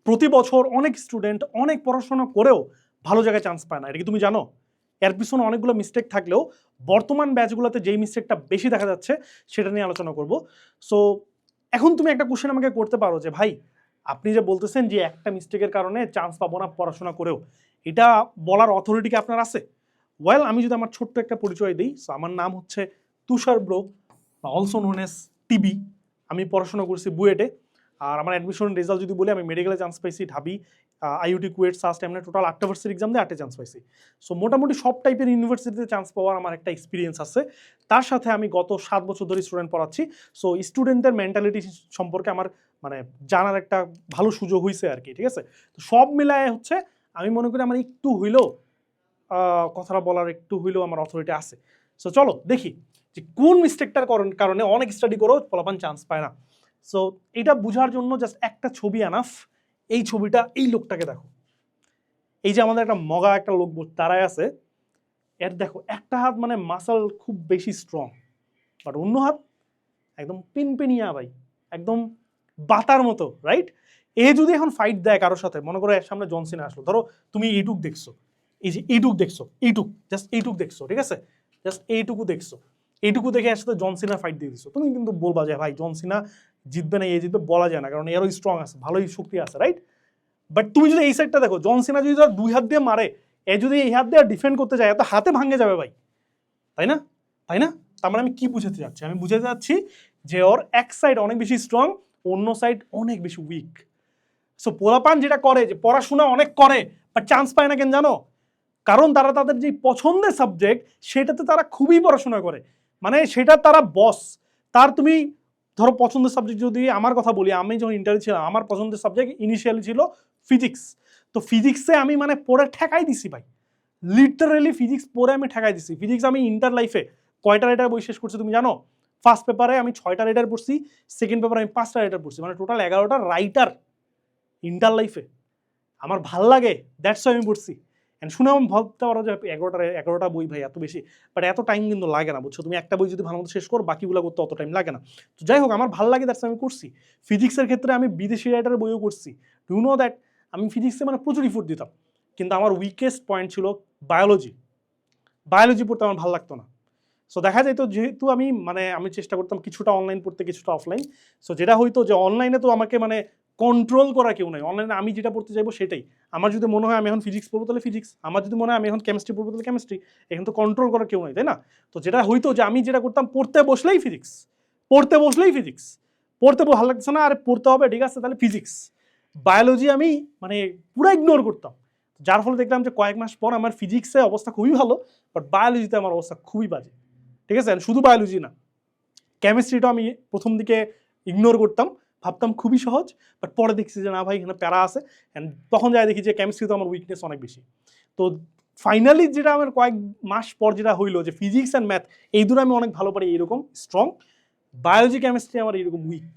প্রতি বছর অনেক স্টুডেন্ট অনেক পড়াশোনা করেও ভালো জায়গায় চান্স পায় না, এটা কি তুমি জানো? এর পিছনে অনেকগুলো মিস্টেক থাকলেও বর্তমান ব্যাচগুলোতে যেই মিস্টেকটা বেশি দেখা যাচ্ছে সেটা নিয়ে আলোচনা করব। সো এখন তুমি একটা কোশ্চেন আমাকে করতে পারো যে ভাই আপনি যে বলতেছেন যে একটা মিস্টেকের কারণে চান্স পাবো না পড়াশোনা করেও, এটা বলার অথরিটি কি আপনার আছে? ওয়েল, আমি যদি আমার ছোট্ট একটা পরিচয় দিই, সো আমার নাম হচ্ছে Tushar bro, also known as TB. আমি পড়াশোনা করছি বুয়েটে। আর আমার অ্যাডমিশন রেজাল্ট যদি বলি, আমি মেডিকেলে চান্স পাইছি, ঢাবি, আইইউটি, কুয়েট, সাস্ট, এমনি টোটাল 8টা ভার্সিটির এক্সাম দিয়ে 8টে চান্স পাইছি। সো মোটামুটি সব টাইপের ইউনিভার্সিটিতে চান্স পাওয়ার আমার একটা এক্সপিরিয়েন্স আছে। তার সাথে আমি গত 7 বছর ধরে স্টুডেন্ট পড়াচ্ছি। সো স্টুডেন্টদের মেন্টালিটি সম্পর্কে আমার মানে জানার একটা ভালো সুযোগ হয়েছে আর কি, ঠিক আছে? তো সব মিলায় হচ্ছে আমি মনে করি আমার একটু হইলেও কথাটা বলার একটু হইলেও আমার অথরিটি আছে। সো চলো দেখি যে কোন মিস্টেকটার কারণে অনেক স্টাডি করেও ফলাফল চান্স পায় না। সো এটা বোঝার জন্য জাস্ট একটা ছবি আনাফ। এই ছবিটা, এই লোকটাকে দেখো। এই যে আমাদের একটা মগা একটা লোক তারাই আছে, এর দেখো একটা হাত মানে মাসল খুব বেশি স্ট্রং, বাট অন্য হাত একদম পিনপিনিয়া ভাই, একদম বাতার মতো, রাইট? এ যদি এখন ফাইট দেয় কারোর সাথে, মনে করো এর সামনে জন সিনা আসলো, ধরো তুমি এইটুক দেখছো, এই যে এইটুক দেখছো, এইটুক জাস্ট এইটুক দেখছো, ঠিক আছে? জাস্ট এইটুকু দেখছো, এইটুকু দেখে এর সাথে জন সিনা ফাইট দিয়ে দিছো, তুমি কিন্তু বলবা যে ভাই জন সিনা জিতবে না, এ জিতবে, বলা যায় না, কারণ এরও স্ট্রং আছে, ভালোই শক্তি আছে, রাইট? বাট তুমি যদি এই সাইডটা দেখো, জন সিনা যদি তার 2 হাত দিয়ে মারে, এ যদি এই হাত দিয়ে ডিফেন্ড করতে যায়, এত হাতে ভাঙে যাবে ভাই, তাই না? তাই না? তার মানে আমি কি বুঝাতে যাচ্ছি? আমি বুঝাতে যাচ্ছি যে ওর এক সাইড অনেক বেশি স্ট্রং, অন্য সাইড অনেক বেশি উইক। সো পোলাপান যেটা করে, যে পড়াশোনা অনেক করে বাট চান্স পায় না কেন জানো? কারণ তারা তাদের যে পছন্দের সাবজেক্ট সেটাতে তারা খুবই পড়াশোনা করে, মানে সেটা তারা বস। তার তুমি ধরো পছন্দের সাবজেক্ট যদি আমার কথা বলি, আমি যখন ইন্টারে ছিলাম আমার পছন্দের সাবজেক্ট ইনিশিয়ালি ছিল ফিজিক্স। তো ফিজিক্সে আমি মানে পড়ে ঠেকাই দিছি ভাই, লিটারেলি ফিজিক্স পড়ে আমি ঠেকাই দিছি। ফিজিক্স আমি ইন্টার লাইফে কয়টা রাইটার বই শেষ করছি তুমি জানো? ফার্স্ট পেপারে আমি 6টা রাইটার পড়ছি, সেকেন্ড পেপারে আমি 5টা রাইটার পড়ছি, মানে টোটাল 11টা রাইটার ইন্টার লাইফে। আমার ভাল লাগে, দ্যাটস আমি পড়ছি। অ্যান্ড শুনে আমি ভাবতে পারো যে 11টা বই ভাই এত বেশি, বাট এত টাইম কিন্তু লাগে না, বুঝছো? তুমি একটা বই যদি ভালো মতো শেষ করো, বাকিগুলো করতে অত টাইম লাগে না। তো যাই হোক, আমার ভালো লাগে, দ্যাটস আমি করছি। ফিজিক্সের ক্ষেত্রে আমি বিদেশি রাইটারের বইও করছি। ডু নো দ্যাট আমি ফিজিক্সে মানে প্রচুর ইফোর্ট দিতাম, কিন্তু আমার উইকেস্ট পয়েন্ট ছিল বায়োলজি। বায়োলজি পড়তে আমার ভালো লাগতো না। সো দেখা যেত যেহেতু আমি চেষ্টা করতাম কিছুটা অনলাইন পড়তে, কিছুটা অফলাইন। সো যেটা হইতো যে অনলাইনে তো আমাকে মানে কন্ট্রোল করা কেউ নাই, অনলাইনে আমি যেটা পড়তে চাইবো সেটাই। আমার যদি মনে হয় আমি এখন ফিজিক্স পড়বো তাহলে ফিজিক্স, আমার যদি মনে হয় আমি এখন কেমিস্ট্রি পড়বো তাহলে কেমিস্ট্রি। এখন তো কন্ট্রোল করা কেউ নাই, তাই না? তো যেটা হইতো যে আমি যেটা করতাম, পড়তে বসলেই ফিজিক্স, পড়তে বসলেই ফিজিক্স, পড়তে ভালো লাগছে না, আর পড়তে হবে, ঠিক আছে তাহলে ফিজিক্স। বায়োলজি আমি মানে পুরো ইগনোর করতাম, যার ফলে দেখলাম যে কয়েক মাস পর আমার ফিজিক্সে অবস্থা খুবই ভালো, বাট বায়োলজিতে আমার অবস্থা খুবই বাজে, ঠিক আছে? শুধু বায়োলজি না, কেমিস্ট্রিটা আমি প্রথম দিকে ইগনোর করতাম, ভাবতাম খুবই সহজ, বাট পরে দেখছি যে না ভাই এখানে প্যারা আছে। অ্যান্ড তখন যাই দেখি যে কেমিস্ট্রিতে আমার উইকনেস অনেক বেশি। তো ফাইনালি যেটা আমার কয়েক মাস পর যেটা হইলো, যে ফিজিক্স অ্যান্ড ম্যাথ এই দুটো আমি অনেক ভালো পারি, এইরকম স্ট্রং, বায়োলজি কেমিস্ট্রি আমার এইরকম উইক।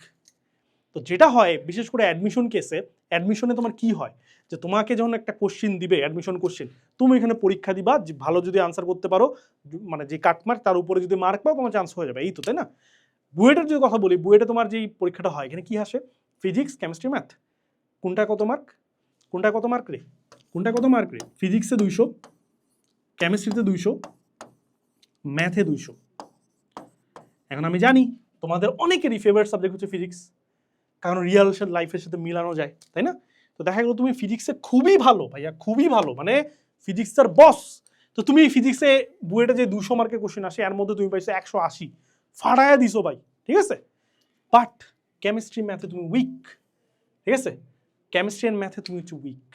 তো যেটা হয় বিশেষ করে অ্যাডমিশন কেসে, অ্যাডমিশনে তোমার কি হয় যে তোমাকে যখন একটা কোশ্চিন দিবে, অ্যাডমিশন কোশ্চিন, তুমি এখানে পরীক্ষা দিবা, যে ভালো যদি আনসার করতে পারো, মানে যে কাটমার্ক তার উপরে যদি মার্ক পাও, তোমার চান্স হয়ে যাবে, এই তো, তাই না? বুয়েটের যদি কথা বলি, বুয়েটে তোমার যেই পরীক্ষাটা হয়, এখানে কি আসে? Physics, chemistry, math. কোনটা কত মার্ক? কোনটা কত মার্ক রে? কোনটা কত মার্ক রে? ফিজিক্সে 200, কেমিস্ট্রিতে 200, ম্যাথে 200। এখন আমি জানি তোমাদের অনেকেরই ফেভারিট সাবজেক্ট হচ্ছে ফিজিক্স, কারণ রিয়েল লাইফের সাথে মিলানো যায়, তাই না? তো দেখা গেলো তুমি ফিজিক্সে খুবই ভালো ভাইয়া, খুবই ভালো, মানে ফিজিক্সের বস। তো তুমি ফিজিক্সে বুয়েটে যে 200 মার্কের কোশ্চেন আসে, এর মধ্যে তুমি পাইছো 180, ফাটায়া দিছো ভাই, ঠিক আছে? বাট কেমিস্ট্রি, ম্যাথে তুমি উইক, ঠিক আছে? কেমিস্ট্রি অ্যান্ড ম্যাথে তুমি হচ্ছে উইক।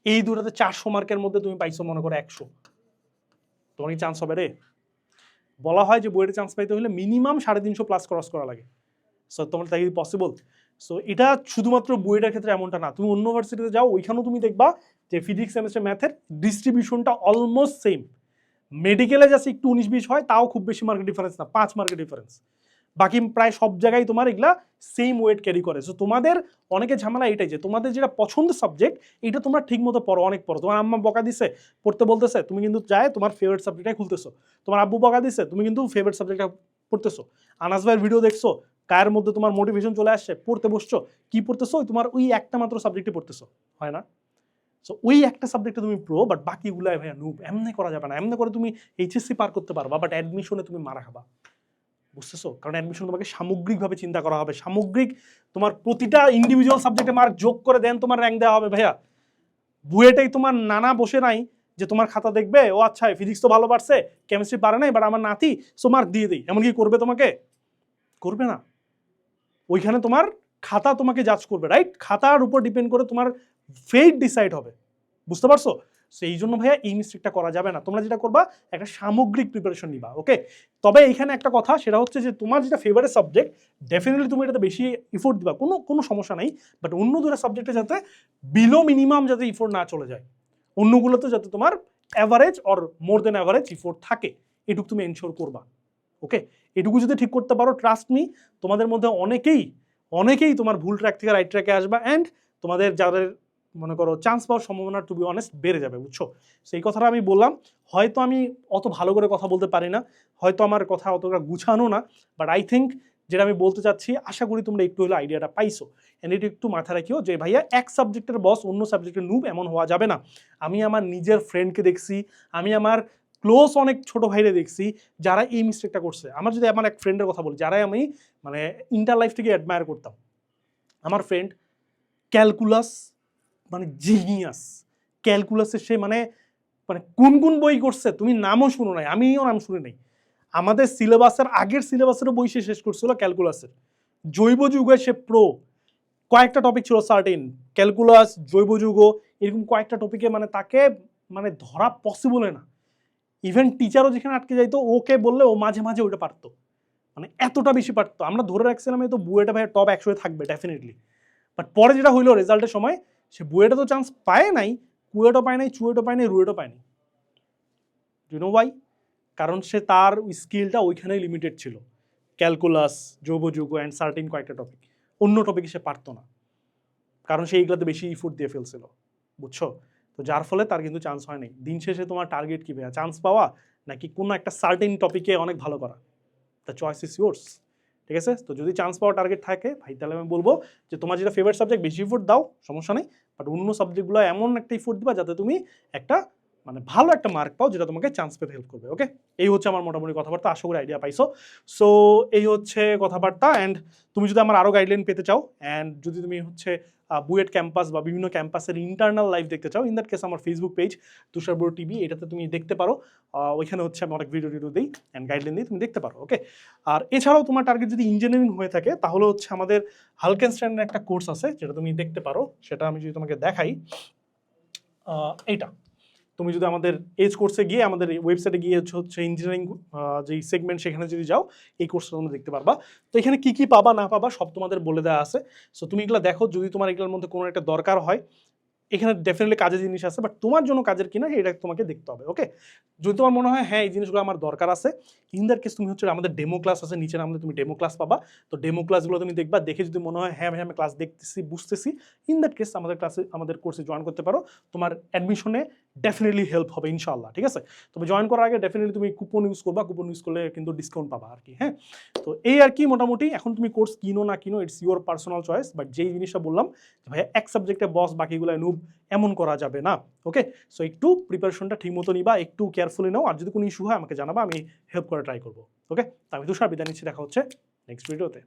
এই দুটাতে 400 মার্কের মধ্যে তুমি পাইছো মনে করো 100, তোমার কি চান্স হবে রে? বলা হয় যে বুয়েটে চান্স পাইতে হলে মিনিমাম 350 প্লাস ক্রস করা লাগে। সো তোমার তাই পসিবল? সো এটা শুধুমাত্র বুয়েটের ক্ষেত্রে এমনটা না, তুমি অন্য ইউনিভার্সিটিতে যাও, ওইখানেও তুমি দেখবা যে ফিজিক্স, কেমিস্ট্রি, ম্যাথের ডিস্ট্রিবিউশনটা অলমোস্ট সেম। মেডিকেলে যাচ্ছে একটু 19-20 হয়, তাও খুব বেশি মার্কের ডিফারেন্স না, 5 মার্কের ডিফারেন্স। বাকি প্রায় সব জায়গায় তোমার এগুলা সেম ওয়েট ক্যারি করে। সো তোমাদের অনেকে ঝামেলা এটাই যে তোমাদের যেটা পছন্দের সাবজেক্ট, এটা তোমরা ঠিক মতো পড়ো, অনেক পড়ো। তোমার আম্মা বকা দিছে, পড়তে বলতেছে, তুমি কিন্তু চায় তোমার ফেভারিট সাবজেক্টটাই খুলতেছো। তোমার আব্বু বকা দিছে, তুমি কিন্তু ফেভারিট সাবজেক্টটা পড়তেছো। আনাস ভাইয়ের ভিডিও দেখছো, কায়ের মধ্যে তোমার মোটিভেশন চলে আসছে, পড়তে বসছো, কি পড়তেছো? তোমার ওই একটা মাত্র সাবজেক্টে পড়তেছো, হয় না? সো ওই একটা সাবজেক্টে তুমি প্রো, বাট বাকিগুলাই ভাইয়া নুব। এমনি করা যাবে না। এমনি করে তুমি এইচএসসি পার করতে পারবা, বাট অ্যাডমিশনে তুমি মারা খাবা। বুঝতেছো? কারণ অ্যাডমিশন তোমাকে সামগ্রিকভাবে চিন্তা করা হবে, সামগ্রিক তোমার প্রতিটা ইন্ডিভিজুয়াল সাবজেক্টে মার্ক যোগ করে দেন তোমার র্যাঙ্ক দেওয়া হবে ভাইয়া। বুয়েটাই তোমার নানা বসে নাই যে তোমার খাতা দেখবে, ও আচ্ছা ফিজিক্স তো ভালো পারছে, কেমিস্ট্রি পারে নাই, বাট আমার নাতি, সো মার্ক দিয়ে দিই। এমন কি করবে? তোমাকে করবে না। ওইখানে তোমার খাতা তোমাকে জাজ করবে, রাইট? খাতার উপর ডিপেন্ড করে তোমার ফেট ডিসাইড হবে। বুঝতে পারছো? সেই জন্য ভাইয়া এই মিস্টেকটা করা যাবে না। তোমরা যেটা করবা, একটা সামগ্রিক প্রিপারেশন নিবা, ওকে? তবে এইখানে একটা কথা, সেটা হচ্ছে যে তোমার যেটা ফেভারিট সাবজেক্ট, ডেফিনেটলি তুমি এটাতে বেশি ইফোর্ট দিবা, কোনো সমস্যা নাই। বাট অন্য দুটো সাবজেক্টে যাতে বিলো মিনিমাম যাতে ইফোর্ট না চলে যায়, অন্যগুলোতে যাতে তোমার average or more than average effort থাকে, এটুকু তুমি এনশোর করবা, ওকে? এটুকু যদি ঠিক করতে পারো, ট্রাস্ট মি, তোমাদের মধ্যে অনেকেই তোমার ভুল ট্র্যাক থেকে রাইট ট্র্যাকে আসবা, অ্যান্ড তোমাদের যাদের মনে করো চান্স পাওয়ার সম্ভাবনা টু বি অনেস্ট বেড়ে যাবে, বুঝছো? সেই কথাটা আমি বললাম। হয়তো আমি অত ভালো করে কথা বলতে পারি না, হয়তো আমার কথা অতটা গুছানো না, বাট আই থিঙ্ক যেটা আমি বলতে চাচ্ছি, আশা করি তোমরা একটু হলে আইডিয়াটা পাইছো। এন্ড এটা একটু মাথায় রাখিও যে ভাইয়া এক সাবজেক্টের বস অন্য সাবজেক্টের নুব, এমন হওয়া যাবে না। আমি আমার নিজের ফ্রেন্ডকে দেখছি, আমি আমার ক্লোজ অনেক ছোট ভাইরে দেখছি যারা এই মিস্টেকটা করছে। আমার যদি আমার এক ফ্রেন্ডের কথা বলি, যারাই আমি মানে ইন্টার লাইফ থেকে অ্যাডমায়ার করতাম, আমার ফ্রেন্ড ক্যালকুলাস মানে জিনিয়াস। ক্যালকুলাসে সে মানে মানে কোন কোন বই করছে তুমি নামও শুনো নাই, আমিও নাম শুনি নাই। আমাদের সিলেবাসের আগের সিলেবাসেরও বই সে শেষ করছিল ক্যালকুলাসের। জৈব যুগে সে প্রো। কয়েকটা টপিক ছিল সার্টেন, ক্যালকুলাস, জৈব যুগ, এরকম কয়েকটা টপিকে মানে তাকে মানে ধরা পসিবল না। ইভেন টিচারও যেখানে আটকে যাইতো, ওকে বললে ও মাঝে মাঝে ওইটা পারতো, মানে এতটা বেশি পারতো। আমরা ধরে রাখছিলাম তো বুয়েটা ভাই টপ 100 থাকবে ডেফিনেটলি। বাট পরে যেটা হইলো রেজাল্টের সময়, সে বুয়েটা তো চান্স পায় নাই, কুয়েটও পায় নাই, চুয়েটও পায় নাই, রুয়েটও পায় নাই। You know why? কারণ সে তার স্কিলটা ওইখানেই লিমিটেড ছিল, ক্যালকুলাস, জৈবযুগ অ্যান্ড সার্টিন কয়েকটা টপিক। অন্য টপিকে সে পারতো না, কারণ সে এইগুলোতে বেশি ইফোর্ট দিয়ে ফেলছিল, বুঝছো? তো যার ফলে তার কিন্তু চান্স হয় নাই। দিন শেষে তোমার টার্গেট কি ভাইয়া? চান্স পাওয়া নাকি কোনো একটা সার্টেন টপিকে অনেক ভালো করা? দ্য চয়েস ইজ ইয়োর্স, ঠিক আছে? তো যদি চান্স পাওয়ার টার্গেট থাকে ভাই, তাহলে আমি বলবো যে তোমার যেটা ফেভারিট সাবজেক্ট, বেশি ইফোর্ট দাও, সমস্যা নেই। বাট অন্য সাবজেক্টগুলো এমন একটা ইফোর্ট দিবা যাতে তুমি একটা মানে ভালো একটা মার্ক পাও, যেটা তোমাকে চান্স পেতে হেল্প করবে, ওকে? এই হচ্ছে আমার মোটামুটি কথাবার্তা, আশা করি আইডিয়া পাইছো। সো এই হচ্ছে কথাবার্তা। অ্যান্ড তুমি যদি আমার আরও গাইডলাইন পেতে চাও, অ্যান্ড যদি তুমি হচ্ছে বুয়েট ক্যাম্পাস বা বিভিন্ন ক্যাম্পাসের ইন্টারনাল লাইফ দেখতে চাও, ইন দ্যাট কেস আমার ফেসবুক পেজ তুষার বড় টিভি, এটাতে তুমি দেখতে পারো। ওইখানে হচ্ছে আমি অনেক ভিডিও দিই অ্যান্ড গাইডলাইন দিই, তুমি দেখতে পারো, ওকে? আর এছাড়াও তোমার টার্গেট যদি ইঞ্জিনিয়ারিং হয়ে থাকে, তাহলে হচ্ছে আমাদের হালকেনস্টাইনের একটা কোর্স আছে, যেটা তুমি দেখতে পারো। সেটা আমি যদি তোমাকে দেখাই, এইটা তুমি যদি আমাদের এজ কোর্সে গিয়ে, আমাদের ওয়েবসাইটে গিয়ে হচ্ছে ইঞ্জিনিয়ারিং যেই সেগমেন্ট, সেখানে যদি যাও, এই কোর্সটা তোমরা দেখতে পারবা। তো এখানে কি কি পাবা না পাবা সব তোমাদের বলে দেওয়া আছে। সো তুমি এগুলো দেখো, যদি তোমার এগুলোর মধ্যে কোনো একটা দরকার হয়, এখানে ডেফিনেটলি কাজের জিনিস আছে, বাট তোমার জন্য কাজের কিনা এটা তোমাকে দেখতে হবে, ওকে? যদি তোমার মনে হয় হ্যাঁ এই জিনিসগুলো আমার দরকার আছে, ইন দ্যাট কেস তুমি হচ্ছে আমাদের ডেমো ক্লাস আছে নিচে, আমাদের তুমি ডেমো ক্লাস পাবা। তো ডেমো ক্লাসগুলো তুমি দেখবা, দেখে যদি মনে হয় হ্যাঁ ভাই আমি ক্লাস দেখতেছি, বুঝতেছি, ইন দ্যাট কেস আমাদের ক্লাসে, আমাদের কোর্সে জয়েন করতে পারো। তোমার অ্যাডমিশনে ডেফিনেটলি হেল্প হবে ইনশাআল্লাহ, ঠিক আছে? তবে জয়েন করার আগে ডেফিনেটলি তুমি কুপন ইউজ করবা, কুপন ইউজ করলে কিন্তু ডিসকাউন্ট পাবা আর কি, হ্যাঁ? তো এই আর কি মোটামুটি। এখন তুমি কোর্স কিনো না কিনো, it's your personal choice, but যেই জিনিসটা বললাম ভাই এক সাবজেক্টে বস, বাকিগুলো নুব, এমন করা যাবে না, ওকে? সো একটু প্রিপারেশনটা ঠিক মতো নিবা, একটু কেয়ারফুলি নাও, আর যদি কোনো ইস্যু হয় আমাকে জানাবা, আমি হেল্প করে ট্রাই করবো, ওকে? তো আমি তুষার বিদায় নিচ্ছি, দেখা হচ্ছে নেক্সট ভিডিওতে।